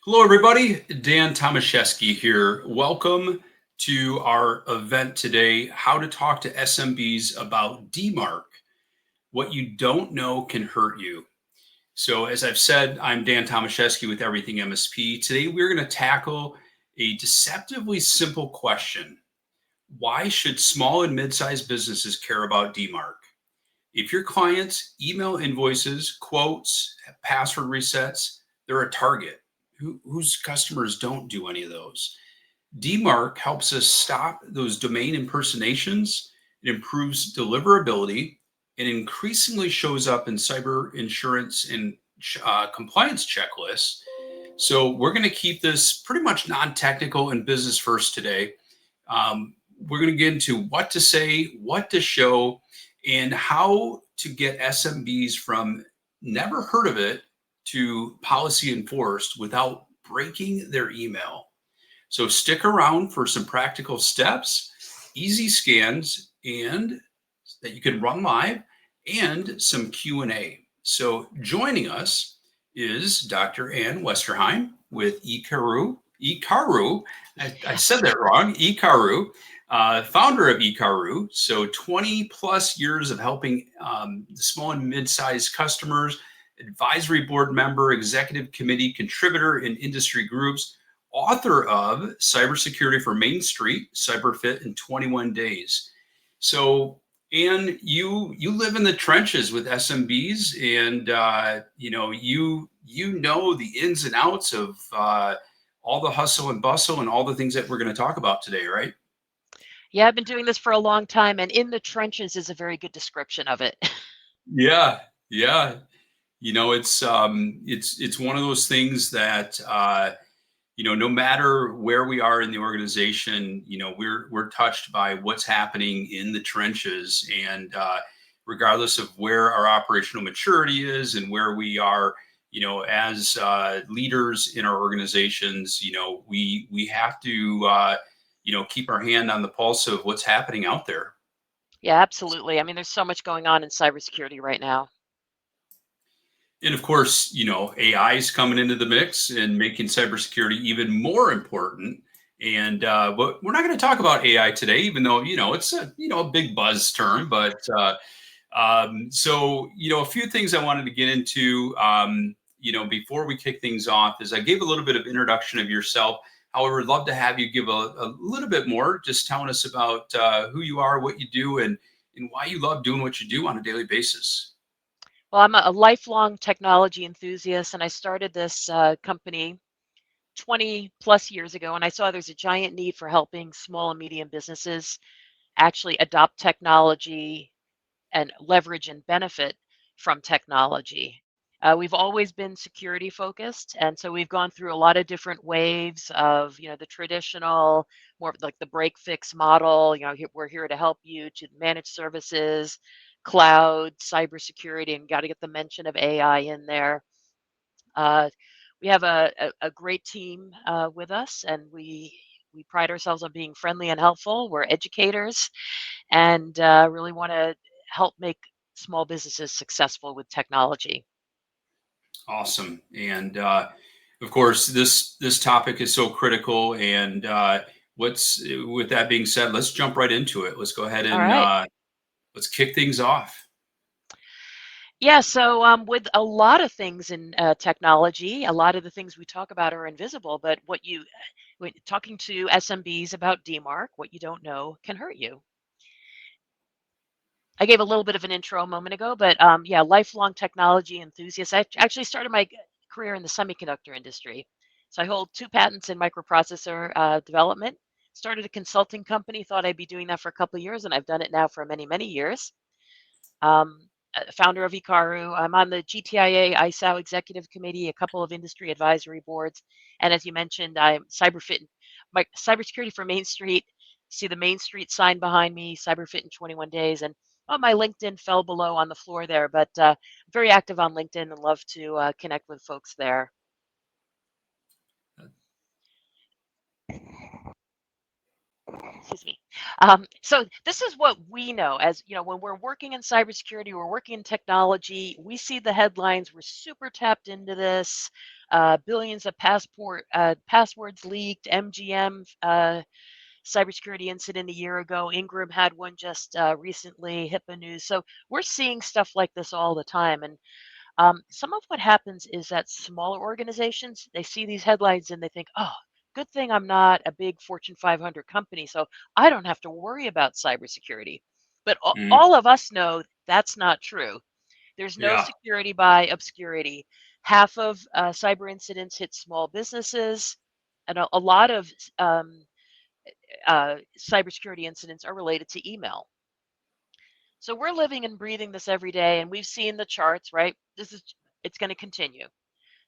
Hello, everybody. Dan Tomaszewski here. Welcome to our event today, How to Talk to SMBs About DMARC. What you don't know can hurt you. So, as I've said, I'm Dan Tomaszewski with Everything MSP. Today, we're going to tackle a deceptively simple question. Why should small and mid-sized businesses care about DMARC? If your clients email invoices, quotes, password resets, they're a target. Whose customers don't do any of those? DMARC helps us stop those domain impersonations. It improves deliverability and increasingly shows up in cyber insurance and compliance checklists. So we're going to keep this pretty much non-technical and business first today. We're going to get into what to say, what to show, and how to get SMBs from never heard of it to policy enforced without breaking their email. So stick around for some practical steps, easy scans, and that you can run live, and some Q&A. So joining us is Dr. Ann Westerheim with Ikaru. I said that wrong. Ikaru, founder of Ikaru. So 20 plus years of helping the small and mid-sized customers, advisory board member, executive committee contributor in industry groups, author of Cybersecurity for Main Street, Cyberfit in 21 Days. So, Ann, you live in the trenches with SMBs, and you know the ins and outs of all the hustle and bustle and all the things that we're going to talk about today, right? Yeah, I've been doing this for a long time, and in the trenches is a very good description of it. Yeah, yeah. It's one of those things that no matter where we are in the organization, we're touched by what's happening in the trenches, and regardless of where our operational maturity is and where we are, as leaders in our organizations, we have to keep our hand on the pulse of what's happening out there. Yeah, absolutely. I mean, there's so much going on in cybersecurity right now. And of course, AI is coming into the mix and making cybersecurity even more important. And but we're not going to talk about AI today, even though it's a big buzz term. But a few things I wanted to get into, before we kick things off, is I gave a little bit of introduction of yourself. However, I'd love to have you give a little bit more, just telling us about who you are, what you do, and why you love doing what you do on a daily basis. Well, I'm a lifelong technology enthusiast, and I started this company 20 plus years ago, and I saw there's a giant need for helping small and medium businesses actually adopt technology and leverage and benefit from technology. We've always been security focused, and so we've gone through a lot of different waves of, the traditional, more like the break fix model. We're here to help you, to manage services, cloud, cybersecurity, and got to get the mention of AI in there. Uh, we have a great team with us, and we pride ourselves on being friendly and helpful. We're educators, and really want to help make small businesses successful with technology. Awesome. And of course, this topic is so critical. And what's with that being said, let's jump right into it. Let's go ahead All and right. let's kick things off. Yeah, so with a lot of things in technology, a lot of the things we talk about are invisible, but when talking to SMBs about DMARC, what you don't know can hurt you. I gave a little bit of an intro a moment ago, but yeah, lifelong technology enthusiast. I actually started my career in the semiconductor industry. So I hold 2 patents in microprocessor development. Started a consulting company, thought I'd be doing that for a couple of years, and I've done it now for many, many years. Founder of Ikaru. I'm on the GTIA ISAO executive committee, a couple of industry advisory boards, and as you mentioned, I'm cybersecurity for Main Street. See the Main Street sign behind me, Cyberfit in 21 days, and my LinkedIn fell below on the floor there, but very active on LinkedIn and love to connect with folks there. excuse me. So this is what we know as, when we're working in cybersecurity, we're working in technology, we see the headlines, we're super tapped into this, billions of passwords leaked, MGM, cybersecurity incident a year ago. Ingram had one just recently, HIPAA news. So we're seeing stuff like this all the time. And some of what happens is that smaller organizations, they see these headlines and they think, oh, good thing I'm not a big Fortune 500 company, so I don't have to worry about cybersecurity. But Mhm. all of us know that's not true. There's no Yeah. security by obscurity. Half of cyber incidents hit small businesses, and a lot of cybersecurity incidents are related to email. So we're living and breathing this every day, and we've seen the charts, right? It's going to continue.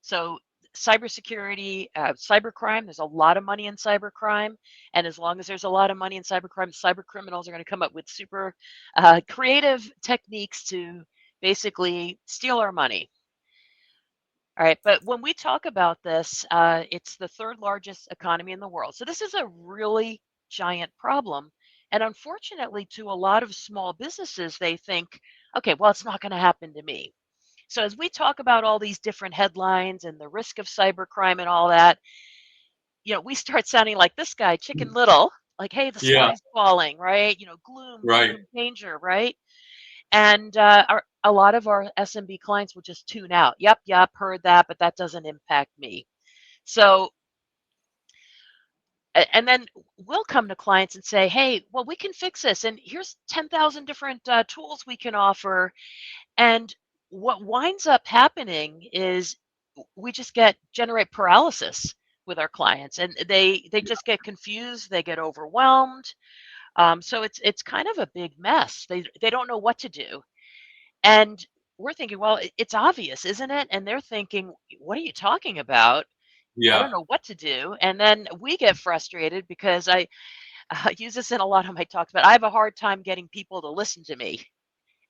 So cybersecurity, cybercrime, there's a lot of money in cybercrime. And as long as there's a lot of money in cybercrime, cyber criminals are going to come up with super creative techniques to basically steal our money. All right. But when we talk about this, it's the third largest economy in the world. So this is a really giant problem. And unfortunately, to a lot of small businesses, they think, okay, well, it's not going to happen to me. So as we talk about all these different headlines and the risk of cybercrime and all that, we start sounding like this guy, Chicken Little, like, hey, the Yeah. sky's falling, right? Gloom, Right. doom, danger, right? And a lot of our SMB clients will just tune out. Yep, heard that, but that doesn't impact me. So, and then we'll come to clients and say, hey, well, we can fix this. And here's 10,000 different tools we can offer. And what winds up happening is we just generate paralysis with our clients, and they just get confused, they get overwhelmed. So it's kind of a big mess. They don't know what to do, and we're thinking, well, it's obvious, isn't it? And they're thinking, what are you talking about? I don't Yeah. know what to do. And then we get frustrated because I use this in a lot of my talks, but I have a hard time getting people to listen to me.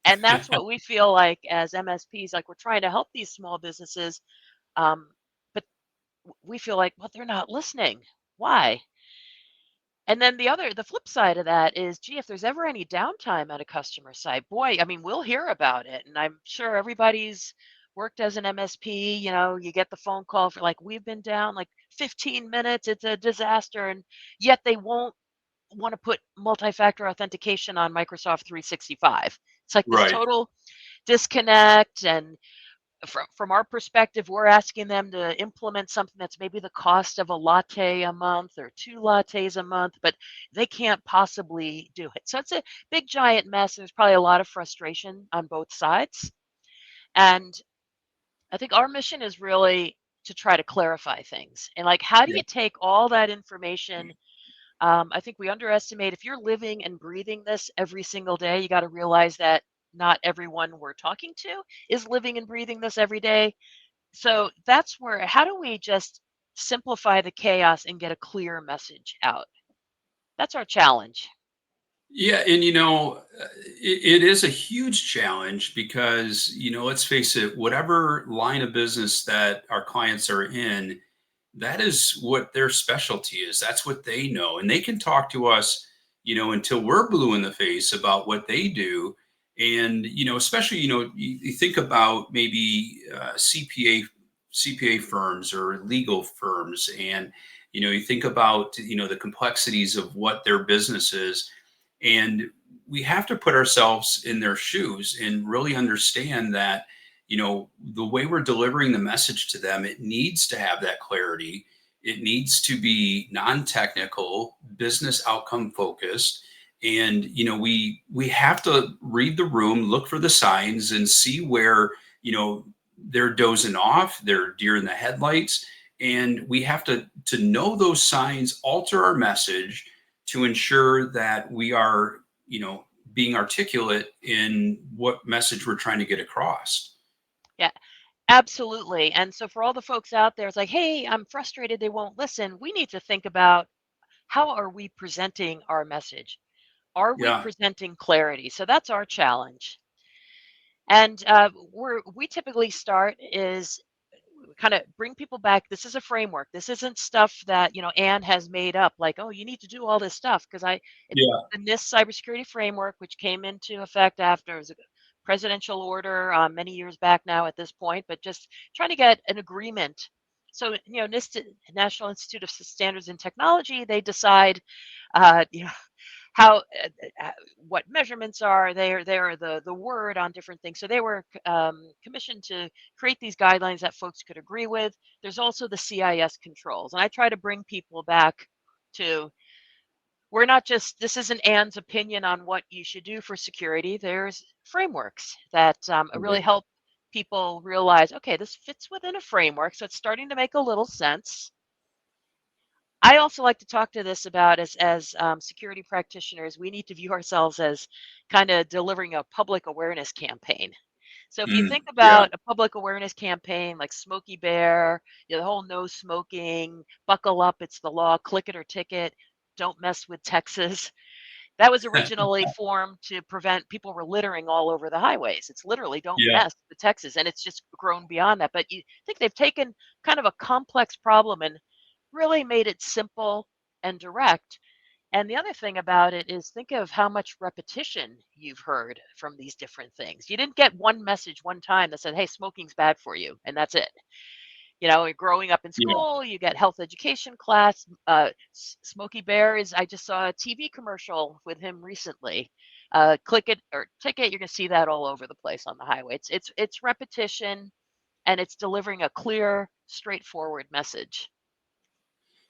And that's what we feel like as MSPs, like we're trying to help these small businesses, but we feel like, well, they're not listening. Why? And then the flip side of that is, gee, if there's ever any downtime at a customer site, boy, I mean, we'll hear about it. And I'm sure everybody's worked as an MSP, you get the phone call for like, we've been down like 15 minutes, it's a disaster. And yet they won't want to put multi-factor authentication on Microsoft 365. It's like this Right. total disconnect. And from our perspective, we're asking them to implement something that's maybe the cost of a latte a month or two lattes a month, but they can't possibly do it. So it's a big giant mess. There's probably a lot of frustration on both sides. And I think our mission is really to try to clarify things. And like, how do Yeah. you take all that information? I think we underestimate if you're living and breathing this every single day, you got to realize that not everyone we're talking to is living and breathing this every day. So that's where, how do we just simplify the chaos and get a clear message out? That's our challenge. Yeah, and it is a huge challenge because, let's face it, whatever line of business that our clients are in, that is what their specialty is. That's what they know. And they can talk to us, until we're blue in the face about what they do. And, especially, you think about maybe CPA firms or legal firms. And, you think about, the complexities of what their business is. And we have to put ourselves in their shoes and really understand that, the way we're delivering the message to them, it needs to have that clarity. It needs to be non-technical, business outcome focused. And, we have to read the room, look for the signs and see where, they're dozing off, they're deer in the headlights. And we have to know those signs, alter our message to ensure that we are, being articulate in what message we're trying to get across. Yeah, absolutely. And so for all the folks out there, it's like, hey, I'm frustrated they won't listen. We need to think about, how are we presenting our message? Are we Yeah. presenting clarity? So that's our challenge. And we typically start is kind of bring people back. This is a framework. This isn't stuff that, Anne has made up, like, oh, you need to do all this stuff. Because it's Yeah. the NIST cybersecurity framework, which came into effect after it was a presidential order many years back now at this point, but just trying to get an agreement. So, NIST, National Institute of Standards and Technology, they decide, uh, you know, how what measurements are there, the word on different things. So they were commissioned to create these guidelines that folks could agree with. There's also the CIS controls, and I try to bring people back to, we're not just, this isn't Anne's opinion on what you should do for security. There's frameworks that really Right. help people realize, okay, this fits within a framework, so it's starting to make a little sense. I also like to talk to this about, as security practitioners, we need to view ourselves as kind of delivering a public awareness campaign. So if you think Yeah. about a public awareness campaign like Smokey Bear, the whole no smoking, buckle up, it's the law, click it or ticket, don't mess with Texas. That was originally formed to prevent people were littering all over the highways. It's literally don't Yeah. mess with Texas, and it's just grown beyond that. But you think they've taken kind of a complex problem and really made it simple and direct. And the other thing about it is, think of how much repetition you've heard from these different things. You didn't get one message one time that said, "Hey, smoking's bad for you," and that's it. Growing up in Yeah. school, you get health education class. Smokey Bear is, I just saw a TV commercial with him recently. Click it or ticket, you're going to see that all over the place on the highway. It's repetition, and it's delivering a clear, straightforward message.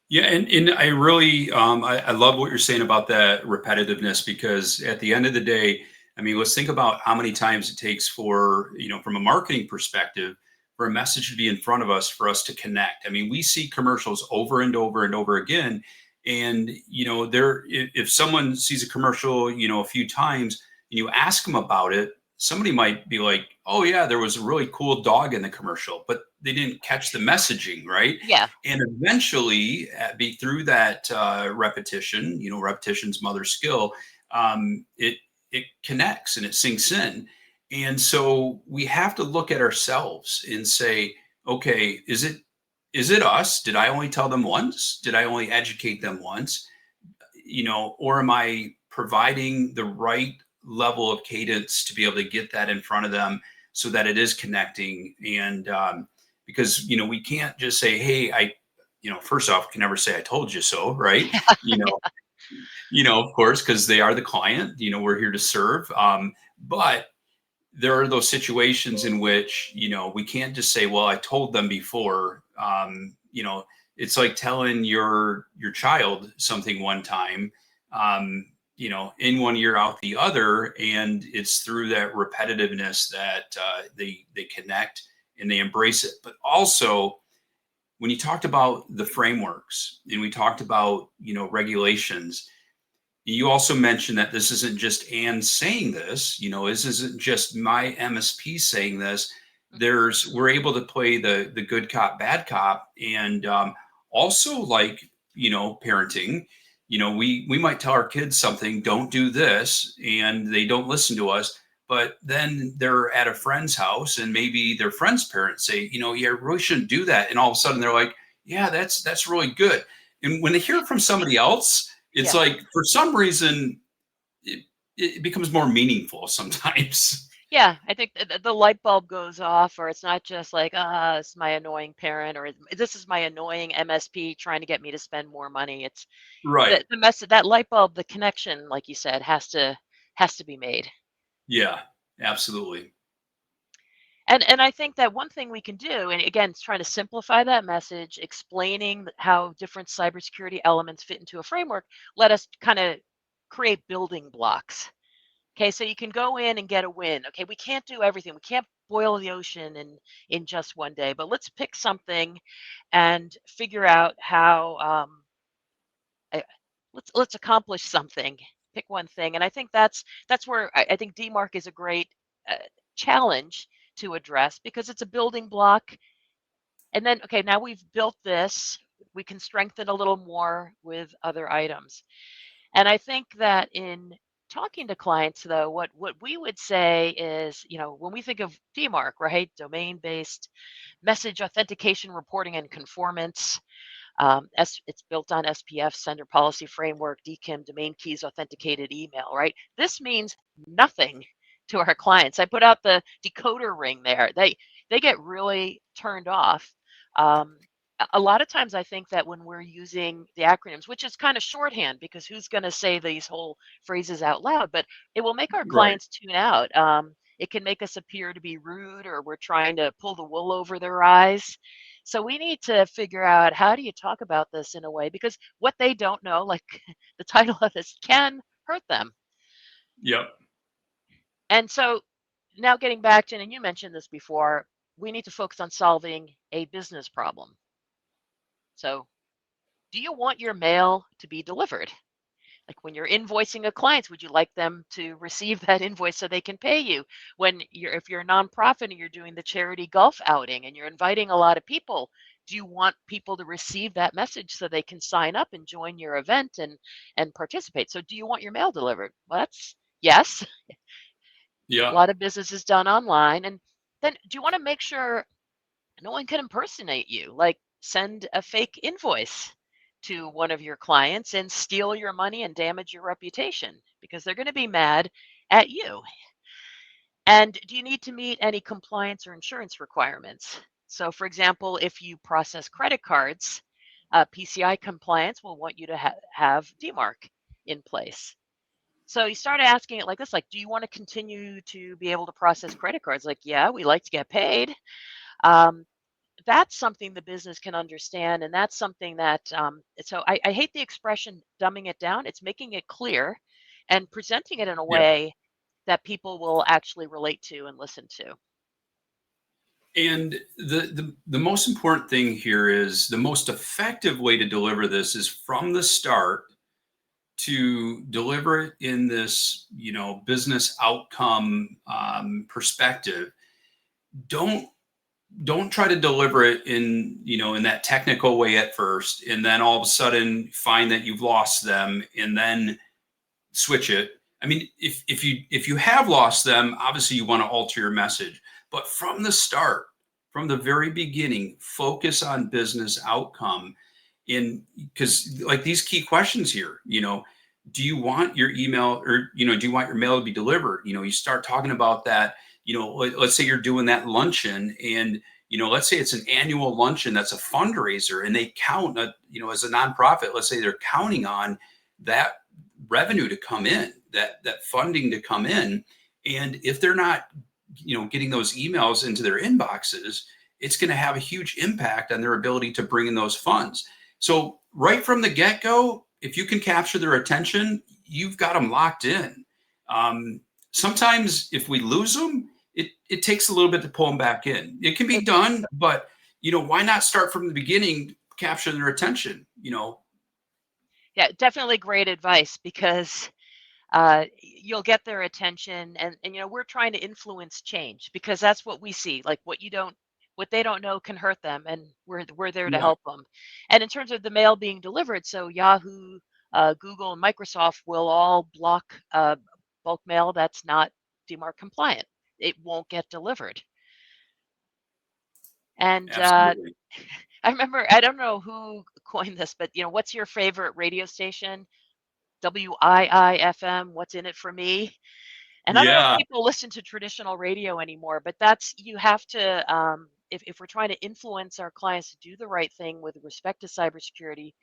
Yeah, and I really I love what you're saying about that repetitiveness, because at the end of the day, I mean, let's think about how many times it takes for, from a marketing perspective, for a message to be in front of us for us to connect. I mean, we see commercials over and over and over again. And, if someone sees a commercial, a few times and you ask them about it, somebody might be like, oh yeah, there was a really cool dog in the commercial, but they didn't catch the messaging, right? Yeah, And eventually, be through that repetition, repetition's mother skill. It connects and it sinks in. And so we have to look at ourselves and say, okay, is it us? Did I only tell them once? Did I only educate them once? Or am I providing the right level of cadence to be able to get that in front of them so that it is connecting? And because we can't just say, hey, first off, can never say I told you so, right? you know of course, because they are the client. We're here to serve. But there are those situations in which we can't just say, well, I told them before. It's like telling your child something one time, in one ear out the other, and it's through that repetitiveness that they connect and they embrace it. But also, when you talked about the frameworks and we talked about regulations, you also mentioned that this isn't just Anne saying this, this isn't just my MSP saying this. We're able to play the good cop, bad cop, and also, like, parenting. We might tell our kids something, don't do this, and they don't listen to us. But then they're at a friend's house, and maybe their friend's parents say, yeah, I really shouldn't do that, and all of a sudden they're like, yeah, that's really good. And when they hear it from somebody else, it's yeah. like, for some reason, it becomes more meaningful sometimes. Yeah, I think the light bulb goes off, or it's not just like, it's my annoying parent, or this is my annoying MSP trying to get me to spend more money. It's Right. the message, that light bulb, the connection, like you said, has to be made. Yeah, absolutely. And I think that one thing we can do, and again, it's trying to simplify that message, explaining how different cybersecurity elements fit into a framework, let us kind of create building blocks. Okay, so you can go in and get a win. Okay, we can't do everything. We can't boil the ocean in just one day, but let's pick something and figure out how uh, let's accomplish something. Pick one thing, and I think that's where I think DMARC is a great uh, challenge to address, because it's a building block. And then, okay, now we've built this, we can strengthen a little more with other items. And I think that in talking to clients, though, what we would say is, when we think of DMARC, right, domain-based message authentication, reporting, and conformance. It's built on SPF, Sender Policy Framework, DKIM, Domain Keys, Authenticated Email, right? This means nothing to our clients. I put out the decoder ring there. They get really turned off. A lot of times I think that when we're using the acronyms, which is kind of shorthand because who's going to say these whole phrases out loud, but it will make our Right. clients tune out. It can make us appear to be rude or we're trying to pull the wool over their eyes. So we need to figure out how do you talk about this in a way because what they don't know, like the title of this, can hurt them. Yep. And so now getting back to, and you mentioned this before, we need to focus on solving a business problem. So do you want your mail to be delivered? Like when you're invoicing a client, would you like them to receive that invoice so they can pay you? If you're a nonprofit and you're doing the charity golf outing and you're inviting a lot of people, do you want people to receive that message so they can sign up and join your event and participate? So do you want your mail delivered? Well, that's yes. A Yeah. lot of business is done online. And then do you want to make sure no one can impersonate you, like send a fake invoice to one of your clients and steal your money and damage your reputation because they're going to be mad at you. And do you need to meet any compliance or insurance requirements? So, for example, if you process credit cards, PCI compliance will want you to have DMARC in place. So you start asking it like this, like, do you want to continue to be able to process credit cards? Like, yeah, we like to get paid. Um, that's something the business can understand, and that's something that so I hate the expression dumbing it down. It's making it clear and presenting it in a Yeah. way that people will actually relate to and listen to. And the most important thing here is the most effective way to deliver this is from the start to deliver it in this, business outcome perspective. Don't don't try to deliver it in that technical way at first, and then all of a sudden find that you've lost them, and then switch it. I mean, if you have lost them, obviously you want to alter your message. But from the start, from the very beginning, focus on business outcome. In Because like these key questions here, do you want your email, or do you want your mail to be delivered? You start talking about that. Let's say you're doing that luncheon, and let's say it's an annual luncheon that's a fundraiser, and they count, as a nonprofit, let's say they're counting on that revenue to come in, that funding to come in. And if they're not, getting those emails into their inboxes, it's going to have a huge impact on their ability to bring in those funds. So right from the get-go, if you can capture their attention, you've got them locked in. Sometimes if we lose them, it takes a little bit to pull them back in. It can be It, done, but why not start from the beginning, capture their attention. yeah, definitely great advice because you'll get their attention, and we're trying to influence change because that's what we see. Like what they don't know can hurt them, and we're there to Yeah, help them. And in terms of the mail being delivered, so Yahoo, Google, and Microsoft will all block bulk mail that's not DMARC compliant. It won't get delivered. And absolutely. I remember, I don't know who coined this, but what's your favorite radio station? WIIFM, what's in it for me? And I don't know if Yeah. people listen to traditional radio anymore, but that's you have to if we're trying to influence our clients to do the right thing with respect to cybersecurity,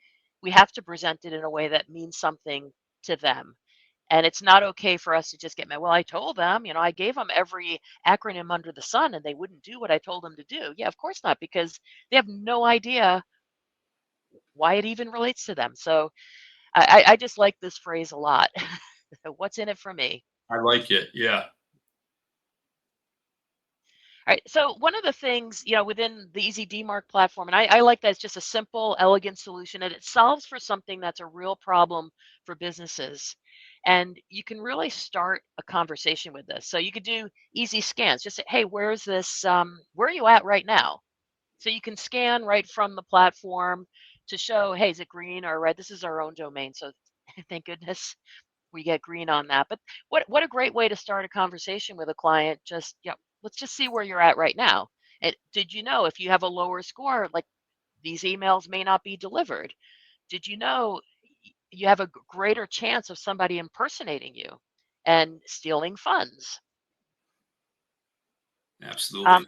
we have to present it in a way that means something to them. And it's not okay for us to just get mad. Well, I told them, I gave them every acronym under the sun and they wouldn't do what I told them to do. Yeah, of course not, because they have no idea why it even relates to them. So I just like this phrase a lot. What's in it for me? I like it. Yeah. All right. So one of the things, within the Easy DMARC platform, and I like that it's just a simple, elegant solution, and it solves for something that's a real problem for businesses. And you can really start a conversation with this. So you could do easy scans. Just say, hey, where's this? Where are you at right now? So you can scan right from the platform to show, hey, is it green or red? This is our own domain. So thank goodness. we get green on that. But what a great way to start a conversation with a client. Just, let's just see where you're at right now. And did you know if you have a lower score, like these emails may not be delivered? Did you know you have a greater chance of somebody impersonating you and stealing funds? Um, Absolutely.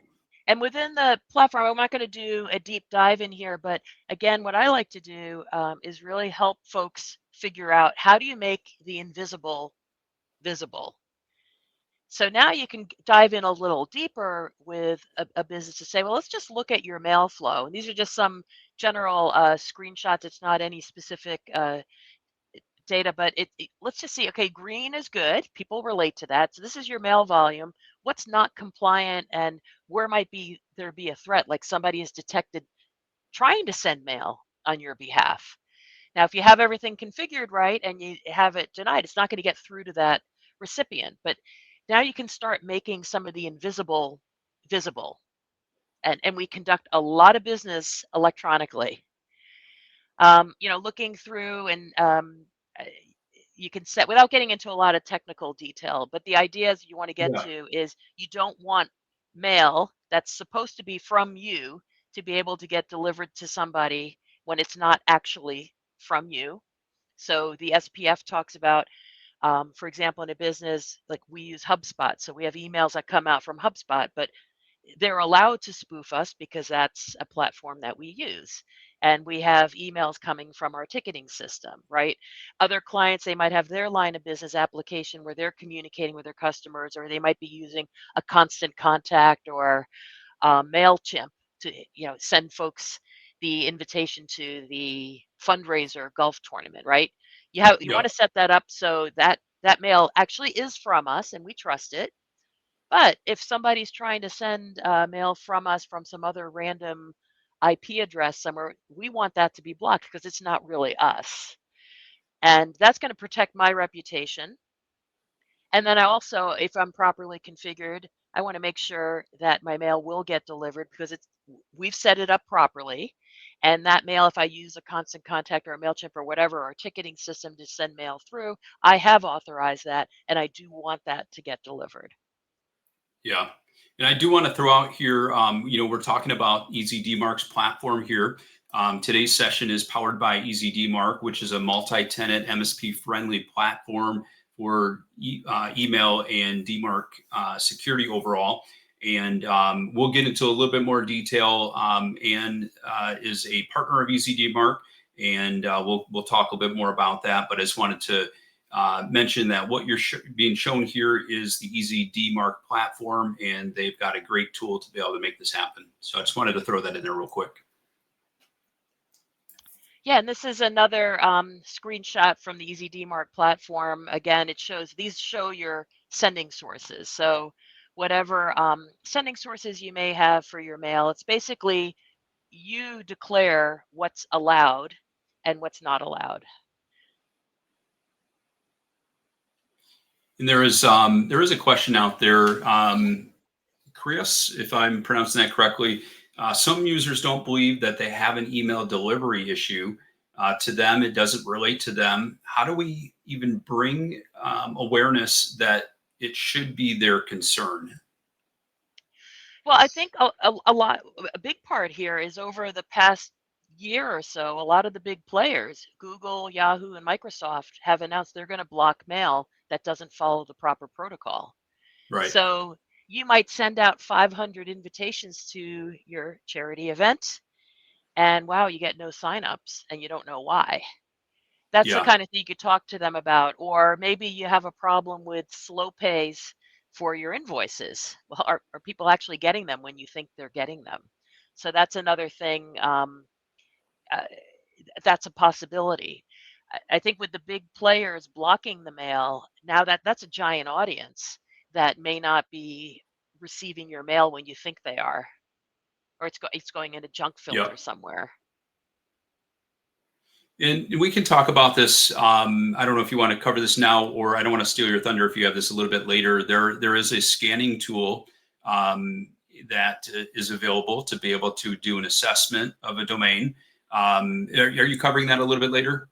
and within the platform, I'm not going to do a deep dive in here, but again, what I like to do is really help folks figure out how do you make the invisible visible. So now you can dive in a little deeper with a business to say, well, let's just look at your mail flow. And these are just some general screenshots. It's not any specific data, but let's just see. Okay, green is good. People relate to that. So this is your mail volume. What's not compliant, and where might be there be a threat, like somebody is detected trying to send mail on your behalf. Now, if you have everything configured right and you have it denied, it's not going to get through to that recipient. But now you can start making some of the invisible visible. And we conduct a lot of business electronically. Looking through and uh, you can set without getting into a lot of technical detail, but the ideas you want to get Yeah. to is you don't want mail that's supposed to be from you to be able to get delivered to somebody when it's not actually from you. So the SPF talks about, for example, in a business, like we use HubSpot. So we have emails that come out from HubSpot, but they're allowed to spoof us because that's a platform that we use. And we have emails coming from our ticketing system, right? Other clients, they might have their line of business application where they're communicating with their customers, or they might be using a constant contact or MailChimp to, send folks the invitation to the fundraiser golf tournament, right? You Yeah. want to set that up so that that mail actually is from us and we trust it. But if somebody's trying to send mail from us from some other random IP address somewhere, we want that to be blocked because it's not really us. And that's going to protect my reputation. And then I also, if I'm properly configured, I want to make sure that my mail will get delivered because we've set it up properly. And that mail, if I use a constant contact or a MailChimp or whatever, our ticketing system to send mail through, I have authorized that and I do want that to get delivered. Yeah. And I do want to throw out here, we're talking about Easy DMARC's platform here. Today's session is powered by Easy DMARC, which is a multi-tenant MSP friendly platform for email and DMARC security overall. And we'll get into a little bit more detail. And is a partner of Easy DMARC, and we'll talk a little bit more about that. But I just wanted to mention that what you're being shown here is the Easy DMARC platform, and they've got a great tool to be able to make this happen. So I just wanted to throw that in there real quick. Yeah, and this is another screenshot from the Easy DMARC platform. Again, these show your sending sources. So whatever sending sources you may have for your mail, it's basically you declare what's allowed and what's not allowed. And there is a question out there, Chris, if I'm pronouncing that correctly. Some users don't believe that they have an email delivery issue. To them, it doesn't relate to them. How do we even bring awareness that it should be their concern? Well, I think a big part here is over the past year or so, a lot of the big players, Google, Yahoo, and Microsoft, have announced they're going to block mail that doesn't follow the proper protocol. Right. So you might send out 500 invitations to your charity event, and wow, you get no signups, and you don't know why. That's the Yeah. kind of thing you could talk to them about. Or maybe you have a problem with slow pays for your invoices. Well, are people actually getting them when you think they're getting them? So that's another thing. Uh, that's a possibility. I think with the big players blocking the mail, now that's a giant audience that may not be receiving your mail when you think they are, or it's going in a junk filter Yep. somewhere. And we can talk about this. I don't know if you want to cover this now, or I don't want to steal your thunder if you have this a little bit later. There is a scanning tool that is available to be able to do an assessment of a domain. Are you covering that a little bit later?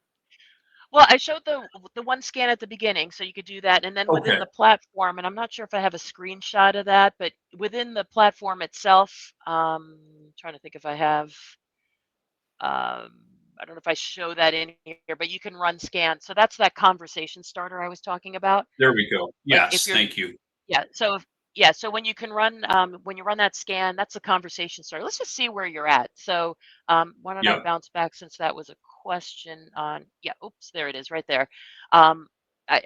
Well, I showed the one scan at the beginning, so you could do that, and then within Okay. the platform, and I'm not sure if I have a screenshot of that, but within the platform itself, trying to think if I have, um, I don't know if I show that in here, but you can run scans. So that's that conversation starter I was talking about. There we go. Like if Yes. you're Thank you. Yeah, so yeah, so when you run that scan, that's the conversation starter. Let's just see where you're at. So why don't I Yep. bounce back since that was a question on, yeah, oops, there it is right there. Um, I,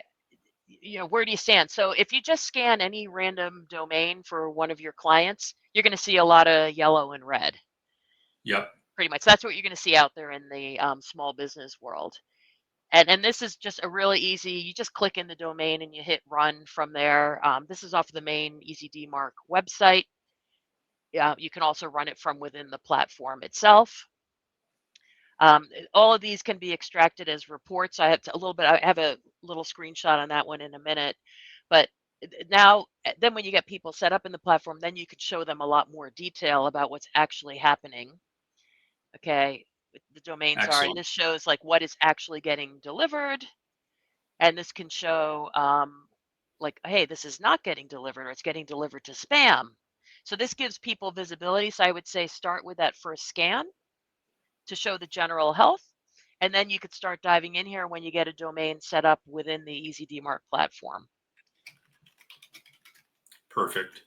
where do you stand? So if you just scan any random domain for one of your clients, you're going to see a lot of yellow and red, Yep. pretty much. That's what you're going to see out there in the small business world. And this is just a really easy, you just click in the domain and you hit run from there. This is off the main Easy DMARC website. You can also run it from within the platform itself. All of these can be extracted as reports. I have a little screenshot on that one in a minute. But now, then when you get people set up in the platform, then you could show them a lot more detail about what's actually happening. Okay, the domains are, and Excellent. this shows like what is actually getting delivered. And this can show like, hey, this is not getting delivered or it's getting delivered to spam. So this gives people visibility. So I would say start with that first scan to show the general health. And then you could start diving in here when you get a domain set up within the Easy DMARC platform. Perfect.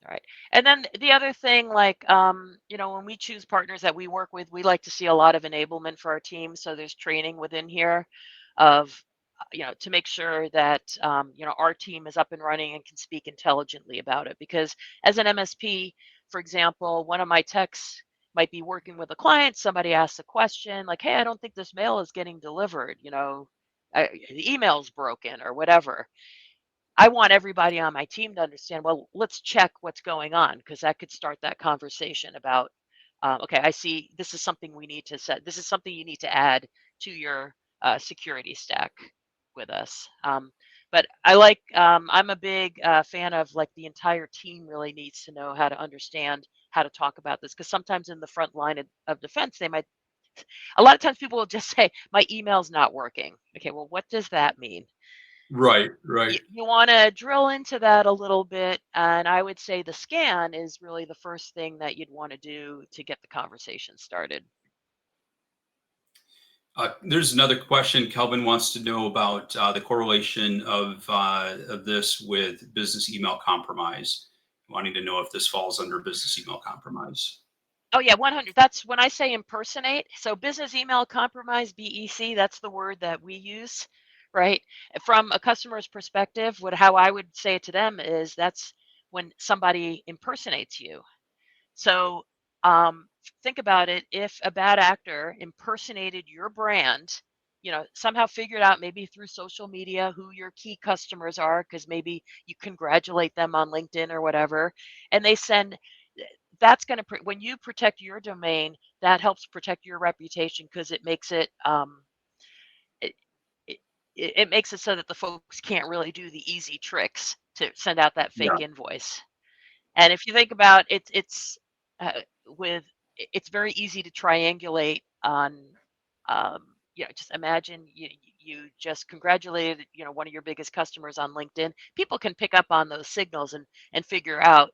All right. And then the other thing, like, when we choose partners that we work with, we like to see a lot of enablement for our team. So there's training within here of, to make sure that, our team is up and running and can speak intelligently about it. Because as an MSP, for example, one of my techs might be working with a client. Somebody asks a question like, hey, I don't think this mail is getting delivered. The email's broken or whatever. I want everybody on my team to understand, well, let's check what's going on because that could start that conversation about, okay, I see this is something we need to set. This is something you need to add to your security stack with us. But I'm a big fan of like the entire team really needs to know how to understand how to talk about this because sometimes in the front line of defense, a lot of times people will just say, my email's not working. Okay, well, what does that mean? Right. Right. You want to drill into that a little bit. And I would say the scan is really the first thing that you'd want to do to get the conversation started. There's another question. Kelvin wants to know about the correlation of this with business email compromise. Wanting to know if this falls under business email compromise. Oh, yeah, 100. That's when I say impersonate. So, business email compromise, BEC, that's the word that we use, right? From a customer's perspective, how I would say it to them is that's when somebody impersonates you. So think about it. If a bad actor impersonated your brand, somehow figured out maybe through social media who your key customers are, because maybe you congratulate them on LinkedIn or whatever, and they send, that's going to, when you protect your domain, that helps protect your reputation because it, it, it makes it so that the folks can't really do the easy tricks to send out that Yeah. fake invoice. And if you think about it, uh, with it's very easy to triangulate on, just imagine you just congratulated, one of your biggest customers on LinkedIn. People can pick up on those signals and figure out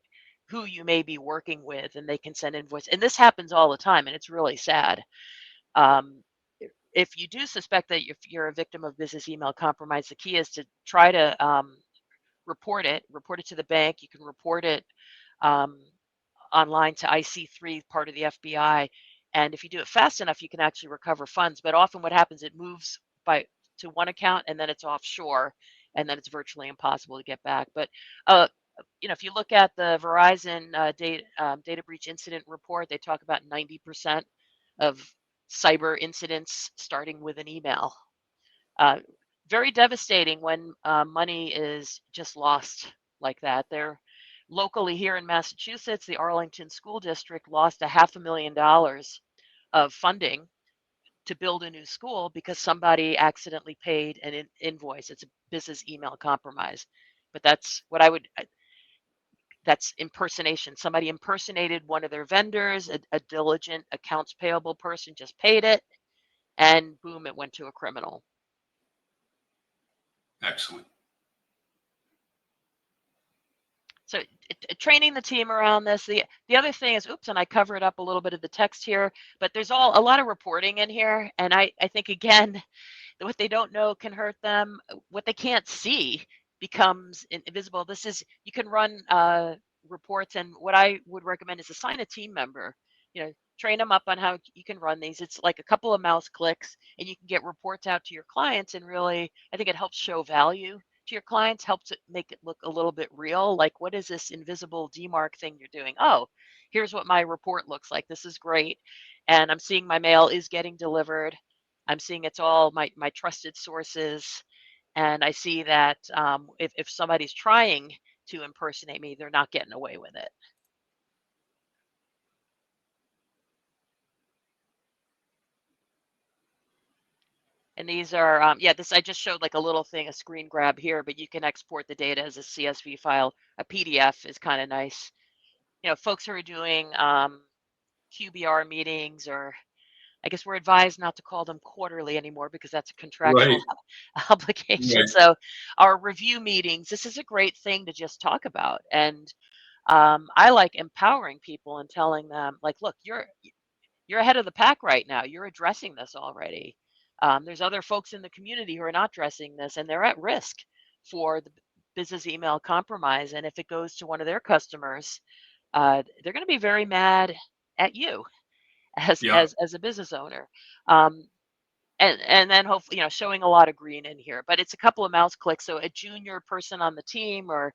who you may be working with, and they can send invoice. And this happens all the time, and it's really sad. Um, if you do suspect that if you're a victim of business email compromise, the key is to try to report it to the bank. You can report it um, online to IC3, part of the FBI. And if you do it fast enough, you can actually recover funds. But often what happens, it moves to one account and then it's offshore and then it's virtually impossible to get back. But if you look at the Verizon data breach incident report, they talk about 90% of cyber incidents starting with an email. Uh, Very devastating when money is just lost like that. They're locally here in Massachusetts, the Arlington School District lost $500,000 of funding to build a new school because somebody accidentally paid an invoice. It's a business email compromise. But that's impersonation. Somebody impersonated one of their vendors, a diligent accounts payable person just paid it, and boom, it went to a criminal. Excellent. So training the team around this. The other thing is, oops, and I covered up a little bit of the text here, but there's a lot of reporting in here. And I think, again, what they don't know can hurt them. What they can't see becomes invisible. You can run reports, and what I would recommend is assign a team member. Train them up on how you can run these. It's like a couple of mouse clicks, and you can get reports out to your clients. And really, I think it helps show value to your clients, helps it make it look a little bit real. Like, what is this invisible DMARC thing you're doing? Oh, here's what my report looks like. This is great, and I'm seeing my mail is getting delivered. I'm seeing it's all my trusted sources, and I see that if somebody's trying to impersonate me, they're not getting away with it. And these are, this I just showed like a little thing, a screen grab here, but you can export the data as a CSV file. A PDF is kind of nice. Folks who are doing QBR meetings, or I guess we're advised not to call them quarterly anymore because that's a contractual Right. obligation. Right. So our review meetings, this is a great thing to just talk about. And I like empowering people and telling them, like, look, you're ahead of the pack right now. You're addressing this already. There's other folks in the community who are not addressing this, and they're at risk for the business email compromise. And if it goes to one of their customers, they're going to be very mad at you as Yeah. as as a business owner. Um, and then hopefully, showing a lot of green in here, but it's a couple of mouse clicks. So a junior person on the team, or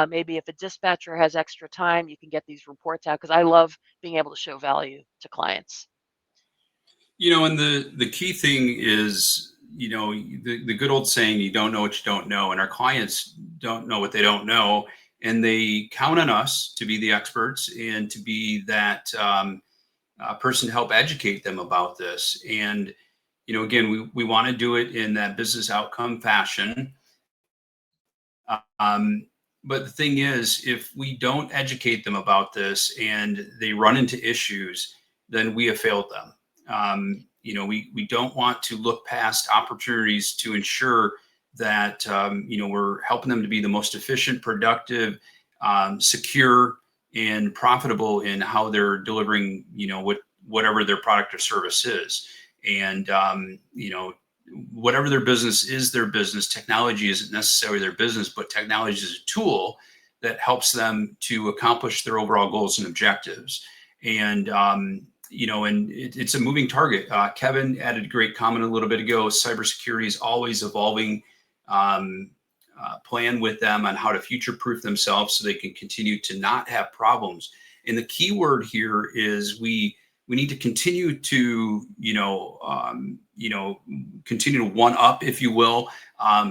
maybe if a dispatcher has extra time, you can get these reports out, because I love being able to show value to clients. And the key thing is, the good old saying, you don't know what you don't know. And our clients don't know what they don't know. And they count on us to be the experts and to be that person to help educate them about this. And, again, we want to do it in that business outcome fashion. Um, but the thing is, if we don't educate them about this and they run into issues, then we have failed them. We don't want to look past opportunities to ensure that, we're helping them to be the most efficient, productive, secure, and profitable in how they're delivering, whatever their product or service is. And, whatever their business is, their business. Technology isn't necessarily their business, but technology is a tool that helps them to accomplish their overall goals and objectives. And it's a moving target. Kevin added a great comment a little bit ago. Cybersecurity is always evolving. Plan with them on how to future-proof themselves so they can continue to not have problems. And the key word here is we need to continue to continue to one up, if you will,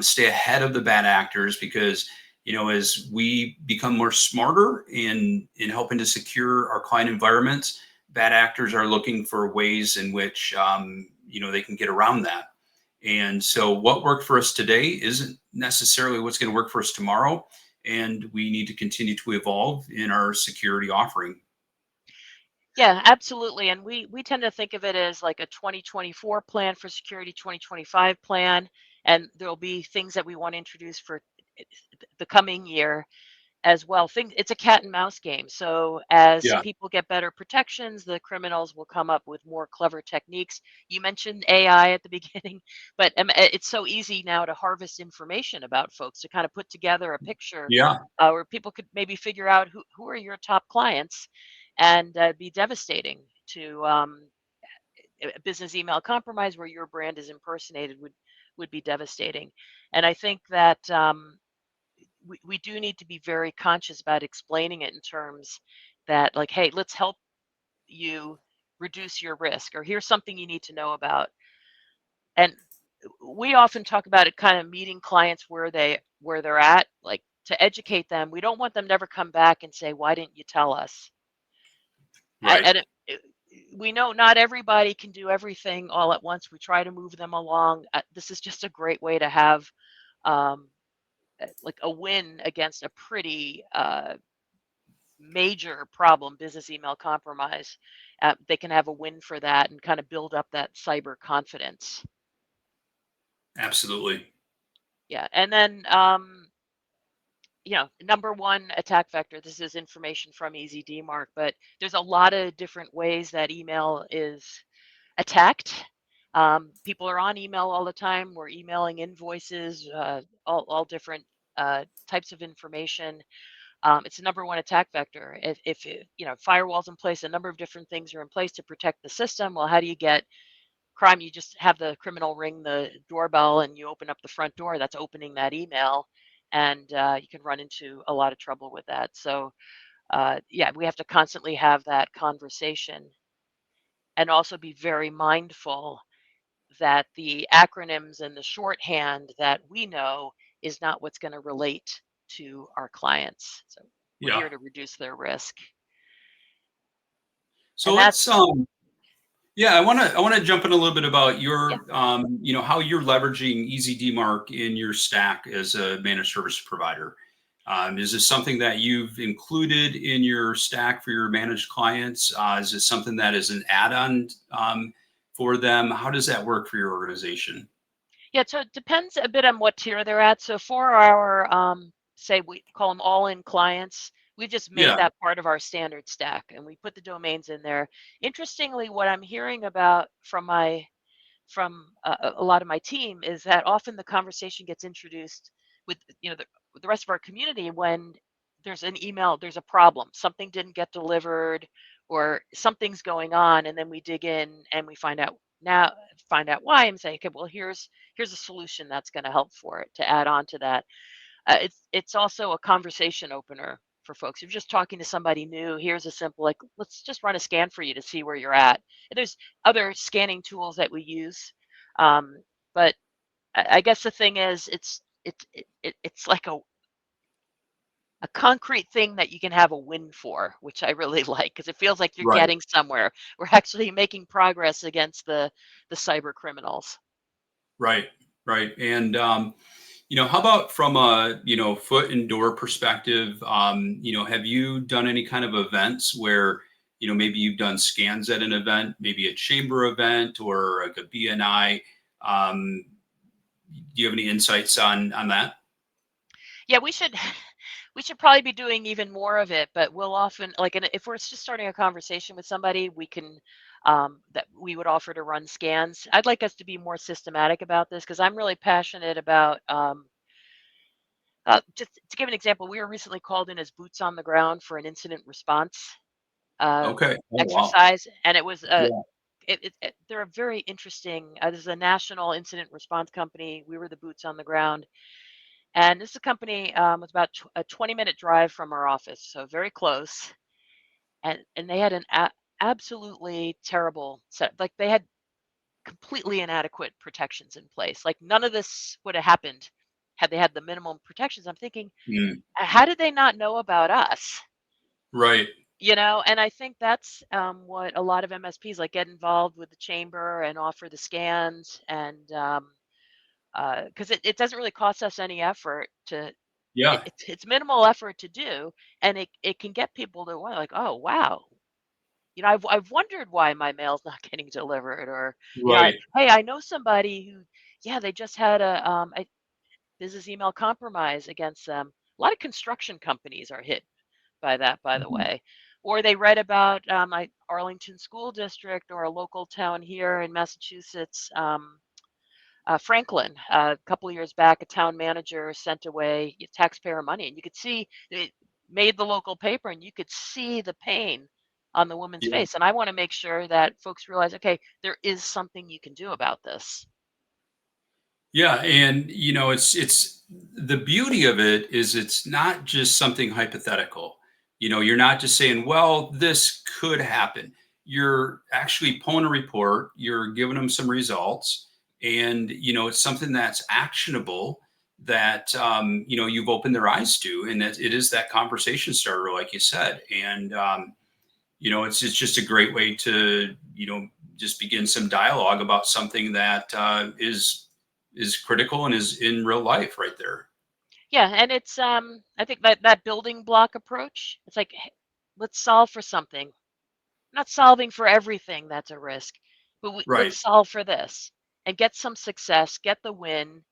stay ahead of the bad actors, because as we become more smarter in helping to secure our client environments, bad actors are looking for ways in which they can get around that. And so what worked for us today isn't necessarily what's going to work for us tomorrow, and we need to continue to evolve in our security offering. Yeah, absolutely. And we tend to think of it as like a 2024 plan for security, 2025 plan, and there'll be things that we want to introduce for the coming year as well. It's a cat and mouse game. So as Yeah. people get better protections, the criminals will come up with more clever techniques. You mentioned AI at the beginning, but it's so easy now to harvest information about folks, to kind of put together a picture Yeah. where people could maybe figure out who are your top clients, and be devastating to a business email compromise where your brand is impersonated would be devastating. And I think that we do need to be very conscious about explaining it in terms that, like, hey, let's help you reduce your risk, or here's something you need to know about. And we often talk about it, kind of meeting clients where they're at, like, to educate them. We don't want them to never come back and say, why didn't you tell us? Right. We know not everybody can do everything all at once. We try to move them along. This is just a great way to have um, like a win against a pretty major problem, business email compromise, they can have a win for that and kind of build up that cyber confidence. Absolutely. Yeah. And then, number one attack vector, this is information from Easy DMARC, but there's a lot of different ways that email is attacked. People are on email all the time. We're emailing invoices, all different types of information. It's the number one attack vector. Firewalls in place, a number of different things are in place to protect the system. Well, how do you get crime? You just have the criminal ring the doorbell and you open up the front door. That's opening that email, and you can run into a lot of trouble with that. So, yeah, we have to constantly have that conversation and also be very mindful that the acronyms and the shorthand that we know is not what's going to relate to our clients. So we're Yeah. here to reduce their risk. So And let's that's, yeah, I want to jump in a little bit about yeah. your how you're leveraging Easy DMARC in your stack as a managed service provider. Is this something that you've included in your stack for your managed clients? Is it something that is an add-on for them? How does that work for your organization? Yeah, so it depends a bit on what tier they're at. So for our, say we call them all-in clients, we just made Yeah. that part of our standard stack and we put the domains in there. Interestingly, what I'm hearing about from a lot of my team is that often the conversation gets introduced with the rest of our community when there's an email, there's a problem, something didn't get delivered or something's going on, and then we dig in and we find out why and say, okay, well, here's a solution that's going to help for it to add on to that. It's also a conversation opener for folks. If you're just talking to somebody new, here's a simple, like, let's just run a scan for you to see where you're at. And there's other scanning tools that we use, but I guess the thing is, it's like a concrete thing that you can have a win for, which I really like because it feels like you're Right. getting somewhere. We're actually making progress against the cyber criminals. Right. Right. And how about from a foot and door perspective? Have you done any kind of events where maybe you've done scans at an event, maybe a chamber event or like a BNI? Um, do you have any insights on that? Yeah, we should probably be doing even more of it, but we'll often like and if we're just starting a conversation with somebody, we can that we would offer to run scans. I'd like us to be more systematic about this because I'm really passionate about just to give an example, we were recently called in as boots on the ground for an incident response uh, Okay. Oh wow. exercise, and it was Yeah. they're a very interesting. This is a national incident response company. We were the boots on the ground, and this is a company was about a 20-minute drive from our office, so very close. And they had an absolutely terrible set. Like they had completely inadequate protections in place. Like none of this would have happened had they had the minimum protections. I'm thinking, Mm, how did they not know about us? right. And I think that's what a lot of MSPs like get involved with the chamber and offer the scans and because it doesn't really cost us any effort to Yeah. it's minimal effort to do, and it can get people to want like, oh wow, I've wondered why my mail's not getting delivered, or Right. hey, I know somebody who, yeah, they just had a business email compromise against them. A lot of construction companies are hit by that, by the Mhm. way. Or they read about Arlington School District or a local town here in Massachusetts, Franklin. A couple of years back, a town manager sent away taxpayer money, and you could see it made the local paper, and you could see the pain on the woman's Yeah. face. And I want to make sure that folks realize, okay, there is something you can do about this. Yeah, and it's the beauty of it is it's not just something hypothetical. You're not just saying, well, this could happen. You're actually pulling a report, you're giving them some results, and it's something that's actionable that you've opened their eyes to, and that it is that conversation starter, like you said. And it's just a great way to just begin some dialogue about something that is critical and is in real life right there. Yeah, and it's I think that building block approach. It's like, let's solve for something. Not solving for everything that's a risk, but Right. let's solve for this and get some success, get the win,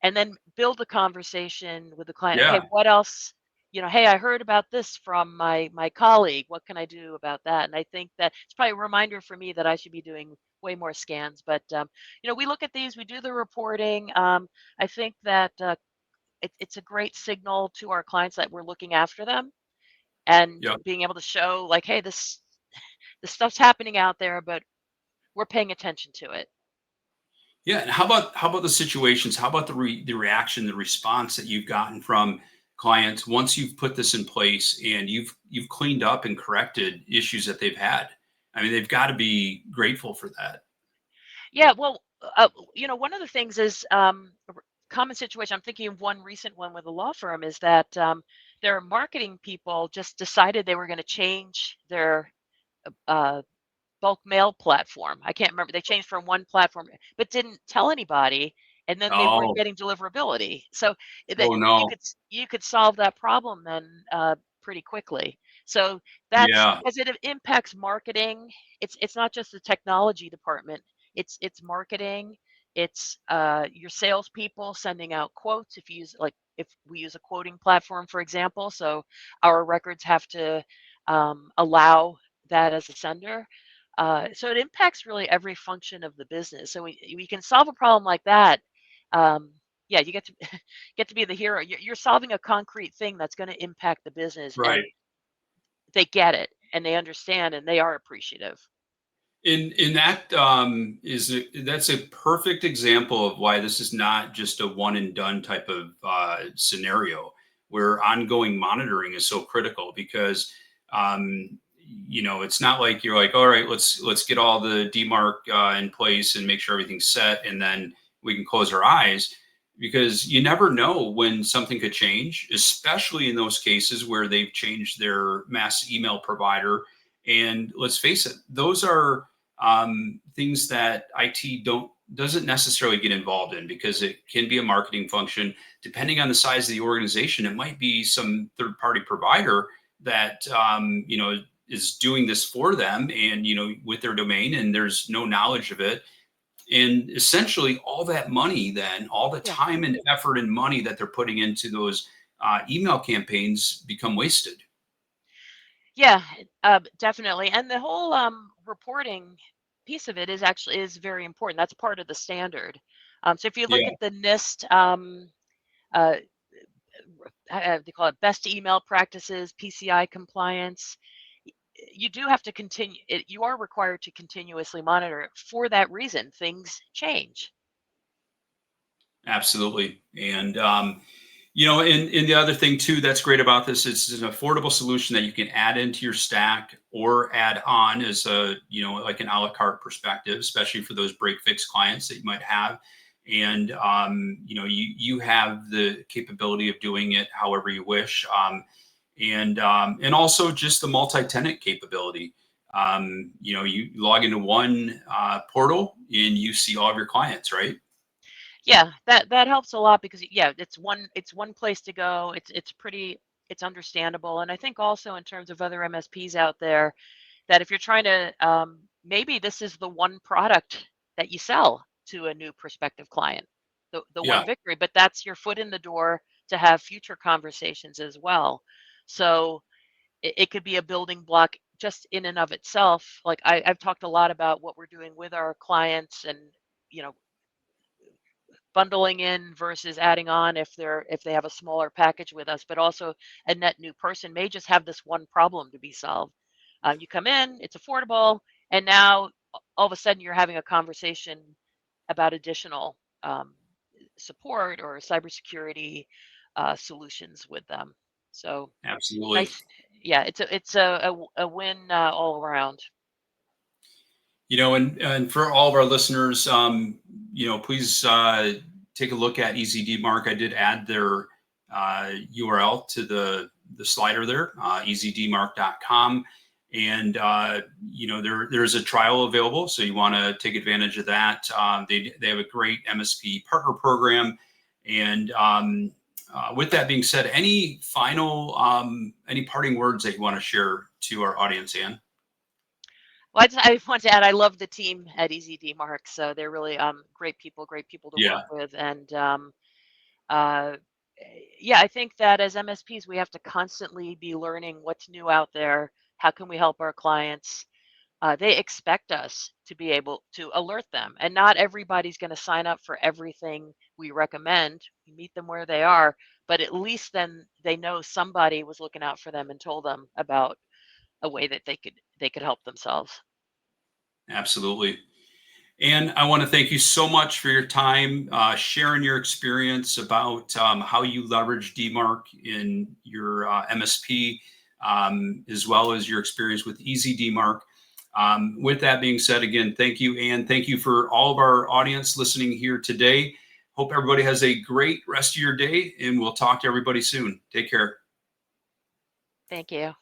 and then build a conversation with the client. Okay, Yeah. what else? Hey, I heard about this from my colleague. What can I do about that? And I think that it's probably a reminder for me that I should be doing way more scans. But we look at these, we do the reporting. I think that it's a great signal to our clients that we're looking after them and Yeah. being able to show like, hey, this stuff's happening out there, but we're paying attention to it. Yeah, and how about the situations? How about the reaction, the response that you've gotten from clients once you've put this in place and you've cleaned up and corrected issues that they've had? I mean, they've got to be grateful for that. Yeah, well, one of the things is common situation. I'm thinking of one recent one with a law firm is that their marketing people just decided they were going to change their uh, bulk mail platform. I can't remember. They changed from one platform, but didn't tell anybody, and then they weren't Oh, getting deliverability. So that oh no. you could solve that problem then pretty quickly. So that's Yeah, because it impacts marketing. It's not just the technology department. It's marketing. It's your salespeople sending out quotes. If we use a quoting platform, for example, so our records have to allow that as a sender. So it impacts really every function of the business. So we can solve a problem like that. Um, yeah, you get to get to be the hero. You're solving a concrete thing that's going to impact the business, right. and they get it, and they understand, and they are appreciative. In that that's a perfect example of why this is not just a one and done type of scenario where ongoing monitoring is so critical because it's not like you're like, all right, let's get all the DMARC in place and make sure everything's set and then we can close our eyes because you never know when something could change, especially in those cases where they've changed their mass email provider. And let's face it, those are things that IT doesn't necessarily get involved in because it can be a marketing function. Depending on the size of the organization, it might be some third party provider that is doing this for them and with their domain, and there's no knowledge of it. And essentially, all that money, then all the Yeah, time and effort and money that they're putting into those email campaigns become wasted. yeah, definitely. And the whole reporting piece of it is very important. That's part of the standard. So if you look Yeah, at the NIST, uh, they call it best email practices, PCI compliance. You do have to continue. You are required to continuously monitor it for that reason. Things change. absolutely. And and the other thing too that's great about this is an affordable solution that you can add into your stack or add on as a, like an a la carte perspective, especially for those break fix clients that you might have. And you have the capability of doing it however you wish. And also just the multi-tenant capability. You log into one portal and you see all of your clients, right? Yeah, that helps a lot because yeah, it's one place to go. It's understandable, and I think also in terms of other MSPs out there that if you're trying to maybe this is the one product that you sell to a new prospective client, the one Yeah, victory, but that's your foot in the door to have future conversations as well. So it could be a building block just in and of itself. Like I've talked a lot about what we're doing with our clients and you know bundling in versus adding on if they have a smaller package with us, but also a net new person may just have this one problem to be solved. You come in, it's affordable, and now all of a sudden you're having a conversation about additional support or cybersecurity solutions with them. So absolutely. nice, yeah. It's a win all around. And for all of our listeners, please take a look at EasyDMark. I did add their URL to the slider there, easydmark.com. And there's a trial available, so you want to take advantage of that. They have a great MSP partner program, and with that being said, any parting words that you want to share to our audience, Ann? Well, I want to add, I love the team at Easy DMARC. So they're really great people to Yeah, work with. And uh, yeah, I think that as MSPs, we have to constantly be learning what's new out there. How can we help our clients? They expect us to be able to alert them, and not everybody's going to sign up for everything we recommend. We meet them where they are, but at least then they know somebody was looking out for them and told them about a way that they could help themselves. absolutely. And I want to thank you so much for your time, sharing your experience about how you leverage DMARC in your MSP, as well as your experience with Easy DMARC. With that being said, again, thank you, and thank you for all of our audience listening here today. Hope everybody has a great rest of your day, and we'll talk to everybody soon. Take care. Thank you.